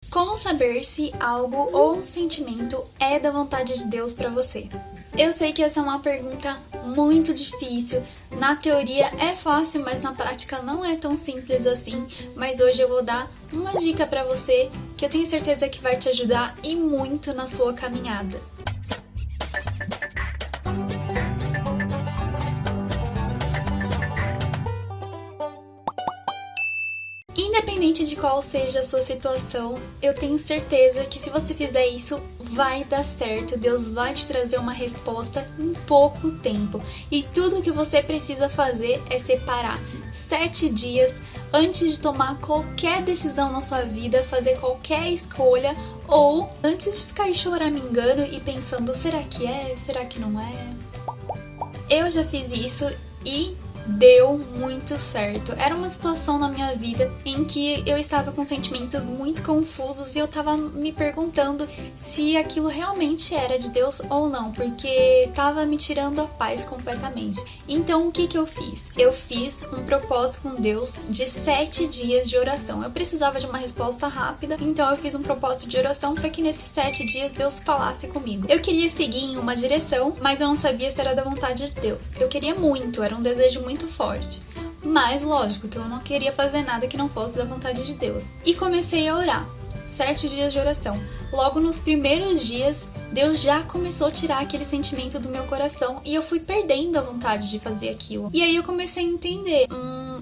Como saber se algo ou um sentimento é da vontade de Deus para você? Eu sei que essa é uma pergunta muito difícil. Na teoria é fácil, mas na prática não é tão simples assim. Mas hoje eu vou dar uma dica para você que eu tenho certeza que vai te ajudar e muito na sua caminhada. Independente de qual seja a sua situação, eu tenho certeza que se você fizer isso, vai dar certo. Deus vai te trazer uma resposta em pouco tempo. E tudo que você precisa fazer é separar 7 dias antes de tomar qualquer decisão na sua vida, fazer qualquer escolha, ou antes de ficar aí choramingando e pensando, será que é? Será que não é? Eu já fiz isso e deu muito certo. Era uma situação na minha vida em que eu estava com sentimentos muito confusos e eu estava me perguntando se aquilo realmente era de Deus ou não, porque estava me tirando a paz completamente. Então o que eu fiz? Eu fiz um propósito com Deus de 7 dias de oração. Eu precisava de uma resposta rápida, então eu fiz um propósito de oração para que nesses 7 dias Deus falasse comigo. Eu queria seguir em uma direção, mas eu não sabia se era da vontade de Deus. Eu queria muito, era um desejo muito forte. Mas lógico que eu não queria fazer nada que não fosse da vontade de Deus. E comecei a orar. 7 dias de oração. Logo nos primeiros dias, Deus já começou a tirar aquele sentimento do meu coração e eu fui perdendo a vontade de fazer aquilo. E aí eu comecei a entender,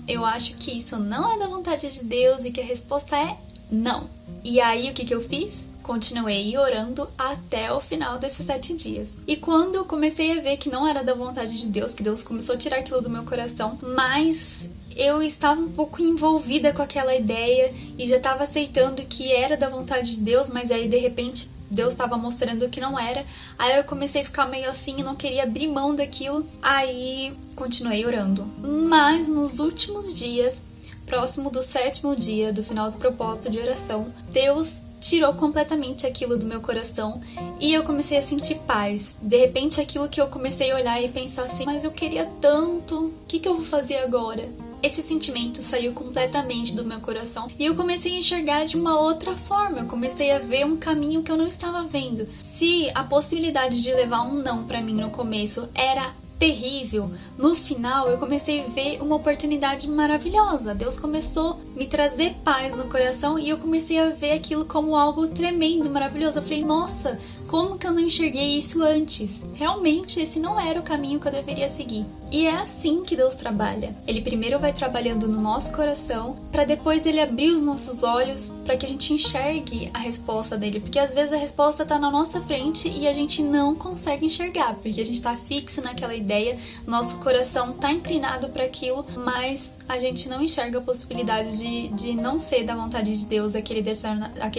eu acho que isso não é da vontade de Deus e que a resposta é não. E aí o que eu fiz? Continuei orando até o final desses 7 dias. E quando eu comecei a ver que não era da vontade de Deus, que Deus começou a tirar aquilo do meu coração, mas eu estava um pouco envolvida com aquela ideia e já estava aceitando que era da vontade de Deus, mas aí de repente Deus estava mostrando que não era. Aí eu comecei a ficar meio assim, não queria abrir mão daquilo. Aí continuei orando. Mas nos últimos dias, próximo do 7º dia do final do propósito de oração, Deus tirou completamente aquilo do meu coração e eu comecei a sentir paz. De repente aquilo que eu comecei a olhar e pensar assim, mas eu queria tanto, o que eu vou fazer agora? Esse sentimento saiu completamente do meu coração e eu comecei a enxergar de uma outra forma. Eu comecei a ver um caminho que eu não estava vendo. Se a possibilidade de levar um não pra mim no começo era terrível, no final eu comecei a ver uma oportunidade maravilhosa. Deus começou a me trazer paz no coração e eu comecei a ver aquilo como algo tremendo, maravilhoso. Eu falei, nossa, como que eu não enxerguei isso antes? Realmente esse não era o caminho que eu deveria seguir. E é assim que Deus trabalha. Ele primeiro vai trabalhando no nosso coração, para depois ele abrir os nossos olhos para que a gente enxergue a resposta dele, porque às vezes a resposta está na nossa frente e a gente não consegue enxergar, porque a gente está fixo naquela ideia, nosso coração está inclinado para aquilo, mas a gente não enxerga a possibilidade de não ser da vontade de Deus aquele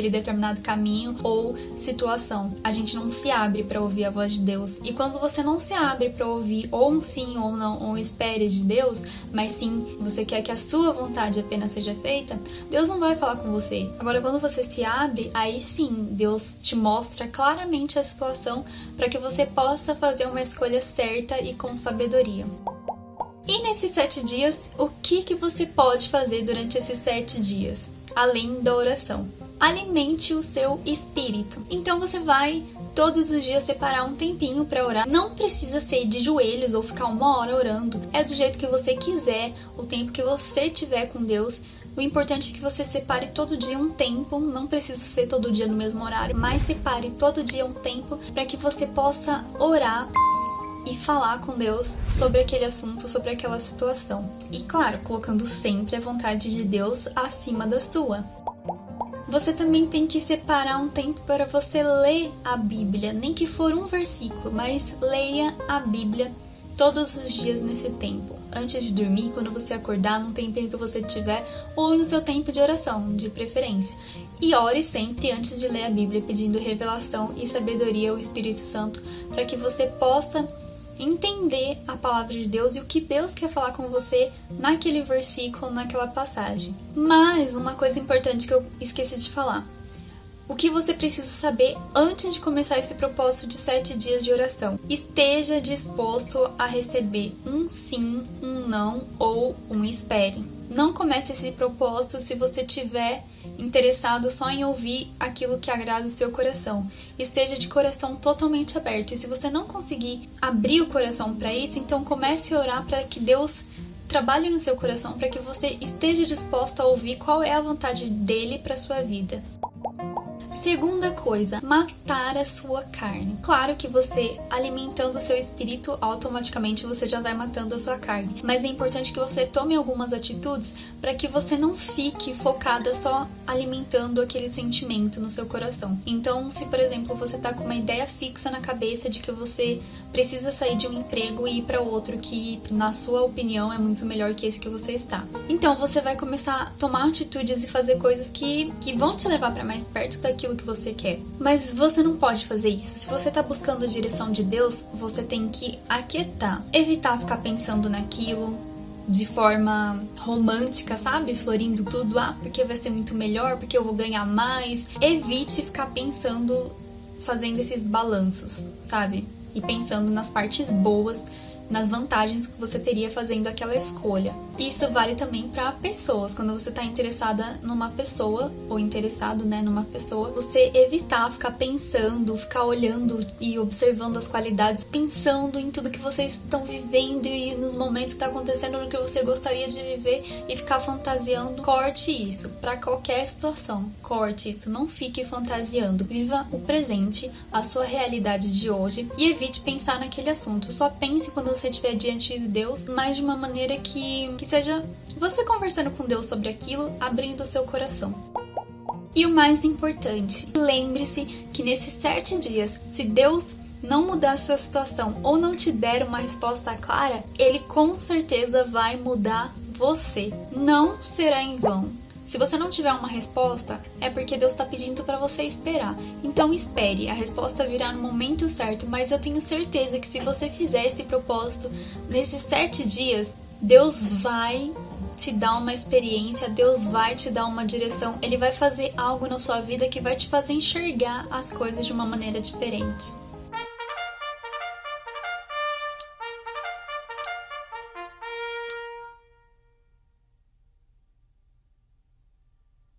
determinado caminho ou situação. A gente não se abre para ouvir a voz de Deus. E quando você não se abre para ouvir ou um sim ou não, ou um espere de Deus, mas sim você quer que a sua vontade apenas seja feita, Deus não vai falar com você. Agora, quando você se abre, aí sim, Deus te mostra claramente a situação para que você possa fazer uma escolha certa e com sabedoria. E nesses 7 dias, o que você pode fazer durante esses 7 dias, além da oração? Alimente o seu espírito. Então você vai todos os dias separar um tempinho para orar. Não precisa ser de joelhos ou ficar 1 hora orando. É do jeito que você quiser, o tempo que você tiver com Deus. O importante é que você separe todo dia um tempo, não precisa ser todo dia no mesmo horário, mas separe todo dia um tempo para que você possa orar e falar com Deus sobre aquele assunto, sobre aquela situação. E claro, colocando sempre a vontade de Deus acima da sua. Você também tem que separar um tempo para você ler a Bíblia, nem que for um versículo, mas leia a Bíblia todos os dias nesse tempo. Antes de dormir, quando você acordar, num tempinho que você tiver, ou no seu tempo de oração, de preferência. E ore sempre antes de ler a Bíblia, pedindo revelação e sabedoria ao Espírito Santo, para que você possa entender a palavra de Deus e o que Deus quer falar com você naquele versículo, naquela passagem. Mas uma coisa importante que eu esqueci de falar. O que você precisa saber antes de começar esse propósito de 7 dias de oração? Esteja disposto a receber um sim, um não ou um espere. Não comece esse propósito se você tiver interessado só em ouvir aquilo que agrada o seu coração. Esteja de coração totalmente aberto. E se você não conseguir abrir o coração para isso, então comece a orar para que Deus trabalhe no seu coração, para que você esteja disposta a ouvir qual é a vontade dele para sua vida. Segunda coisa, matar a sua carne. Claro que você, alimentando o seu espírito, automaticamente você já vai matando a sua carne. Mas é importante que você tome algumas atitudes para que você não fique focada só alimentando aquele sentimento no seu coração. Então, se por exemplo você tá com uma ideia fixa na cabeça de que você precisa sair de um emprego e ir para outro que, na sua opinião, é muito melhor que esse que você está. Então, você vai começar a tomar atitudes e fazer coisas que vão te levar para mais perto daquilo que você quer. Mas você não pode fazer isso. Se você tá buscando a direção de Deus, você tem que aquietar. Evitar ficar pensando naquilo de forma romântica, sabe? Florindo tudo. Porque vai ser muito melhor, porque eu vou ganhar mais. Evite ficar pensando, fazendo esses balanços, sabe? E pensando nas partes boas, nas vantagens que você teria fazendo aquela escolha. Isso vale também para pessoas. Quando você está interessada numa pessoa, ou interessado, numa pessoa, você evitar ficar pensando, ficar olhando e observando as qualidades, pensando em tudo que vocês estão vivendo e nos momentos que está acontecendo, no que você gostaria de viver e ficar fantasiando. Corte isso para qualquer situação. Corte isso, não fique fantasiando. Viva o presente, a sua realidade de hoje e evite pensar naquele assunto. Só pense quando você estiver diante de Deus, mas de uma maneira que seja você conversando com Deus sobre aquilo, abrindo o seu coração. E o mais importante, lembre-se que nesses 7 dias, se Deus não mudar a sua situação ou não te der uma resposta clara, Ele com certeza vai mudar você. Não será em vão. Se você não tiver uma resposta, é porque Deus está pedindo para você esperar. Então espere, a resposta virá no momento certo, mas eu tenho certeza que se você fizer esse propósito nesses 7 dias, Deus vai te dar uma experiência, Deus vai te dar uma direção, Ele vai fazer algo na sua vida que vai te fazer enxergar as coisas de uma maneira diferente.